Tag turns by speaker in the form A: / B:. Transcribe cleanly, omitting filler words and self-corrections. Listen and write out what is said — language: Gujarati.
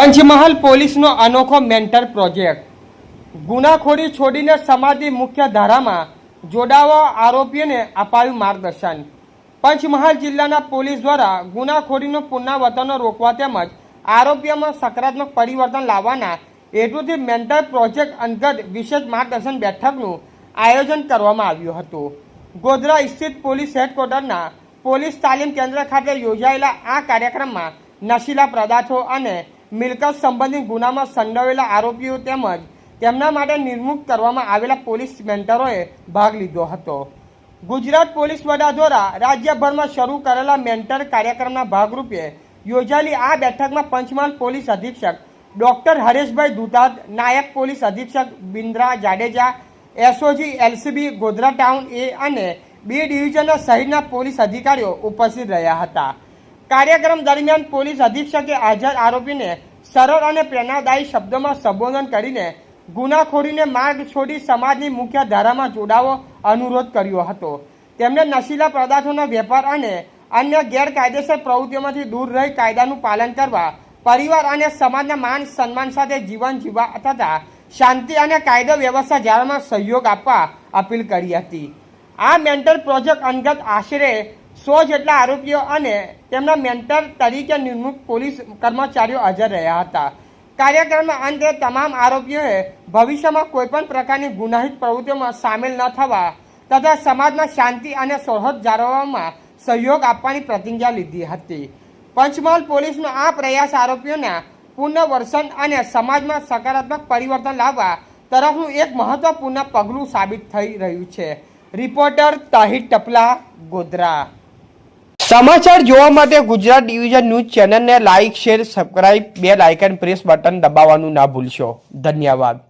A: પંચમહાલ પોલીસનો અનોખો મેન્ટર પ્રોજેક્ટ ગુનાખોરી છોડીને સમાજની મુખ્ય ધારામાં જોડાવા આરોપીઓને અપાયું માર્ગદર્શન। પંચમહાલ જિલ્લાના પોલીસ દ્વારા ગુનાખોરીનું પુનરાવર્તન રોકવા તેમજ આરોપીઓમાં સકારાત્મક પરિવર્તન લાવવાના હેતુથી મેન્ટર પ્રોજેક્ટ અંતર્ગત વિશેષ માર્ગદર્શન બેઠકનું આયોજન કરવામાં આવ્યું હતું। ગોધરા સ્થિત પોલીસ હેડક્વાર્ટરના પોલીસ તાલીમ કેન્દ્ર ખાતે યોજાયેલા આ કાર્યક્રમમાં નશીલા પદાર્થો અને મિલકત સંબંધિત ગુનામાં સંડોવાયેલા આરોપીઓ તેમજ તેમના માટે નિમણૂક કરવામાં આવેલા પોલીસ મેન્ટરોએ ભાગ લીધો હતો। ગુજરાત પોલીસ વડા દ્વારા રાજ્યભરમાં શરૂ કરેલા મેન્ટર કાર્યક્રમના ભાગરૂપે યોજાયેલી આ બેઠકમાં પંચમહાલ પોલીસ અધિક્ષક ડોક્ટર હરેશભાઈ દુધાત, નાયબ પોલીસ અધિક્ષક Bindra Jadeja, SOG LCB Godhra town એ અને બી ડિવિઝનના સહિતના પોલીસ અધિકારીઓ ઉપસ્થિત રહ્યા હતા। કાર્યક્રમ દરમિયાન પોલીસ અધિક્ષકે હાજર આરોપીને સરળ અને પ્રેરણાદાયી શબ્દોમાં સંબોધન કરીને ગુનાખોરીને માર્ગ છોડી સમાજની મુખ્ય ધારામાં જોડાવો અનુરોધ કર્યો હતો। તેમણે નશીલા પદાર્થોના વેપાર અને અન્ય ગેરકાયદેસર પ્રવૃત્તિઓમાંથી દૂર રહી કાયદાનું પાલન કરવા, પરિવાર અને સમાજના માન સન્માન સાથે જીવન જીવવા તથા શાંતિ અને કાયદો વ્યવસ્થા જાળવવામાં સહયોગ આપવા અપીલ કરી હતી। આ મેન્ટર પ્રોજેક્ટ અંતર્ગત આશરે 100 જેટલા આરોપીઓ અને તેમના મેન્ટર તરીકે નિમણૂક પોલીસ કર્મચારીઓ હાજર રહ્યા હતા। કાર્યક્રમના અંતે તમામ આરોપીઓએ ભવિષ્યમાં કોઈપણ પ્રકારની ગુનાહિત પ્રવૃત્તિઓમાં સામેલ ન થવા તથા સમાજમાં શાંતિ અને સૌહાર્દ જાળવવામાં સહયોગ આપવાની પ્રતિજ્ઞા લીધી હતી। પંચમહાલ પોલીસનો આ પ્રયાસ આરોપીઓના પુનર્વસન અને સમાજમાં સકારાત્મક પરિવર્તન લાવવા તરફનું એક મહત્વપૂર્ણ પગલું સાબિત થઈ રહ્યું છે। રિપોર્ટર તાહિર ટપલા, ગોધરા। સમાચાર જોવા માટે ગુજરાત ડિવિઝન ન્યૂઝ ચેનલને like, share, subscribe, bell icon press button દબાવવાનું ના ભૂલશો। ધન્યવાદ।